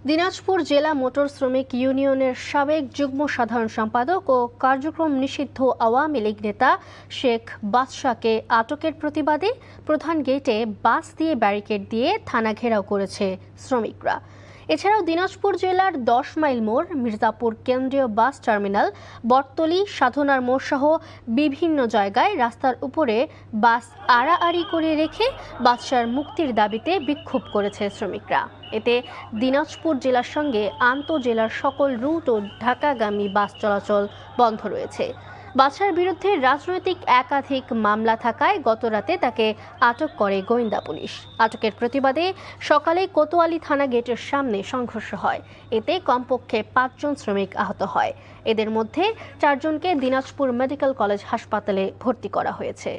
দিনাজপুর জেলা মোটর শ্রমিক ইউনিয়নের সাবেক যুগ্ম সাধারণ সম্পাদক ও কার্যক্রম নিষিদ্ধ আওয়ামী লীগ নেতা শেখ বাদশাকে আটকের প্রতিবাদে প্রধান গেটে বাস দিয়ে ব্যারিকেড দিয়ে থানা ঘেরাও করেছে শ্রমিকরা। এছাড়াও দিনাজপুর জেলার 10 মাইল মোড়, মির্জাপুর কেন্দ্রীয় বাস টার্মিনাল, বটতলী, সাধনার মোড় সহ বিভিন্ন জায়গায় রাস্তার উপরে বাস আড়াআড়ি করে রেখে বাদশার মুক্তির দাবিতে বিক্ষোভ করেছে শ্রমিকরা। এতে দিনাজপুর জেলার সঙ্গে আন্তঃজেলার সকল রুট ও ঢাকাগামী বাস চলাচল বন্ধ রয়েছে। বাদশার বিরুদ্ধে রাজনৈতিক একাধিক মামলা থাকায় গতরাতে তাকে আটক করে গোয়েন্দা পুলিশ। আটকের প্রতিবাদে সকালে কোতোয়ালি থানা গেটের সামনে সংঘর্ষ হয়। এতে কমপক্ষে 5 জন শ্রমিক আহত হয়। এদের মধ্যে 4 জনকে দিনাজপুর মেডিকেল কলেজ হাসপাতালে ভর্তি করা হয়েছে।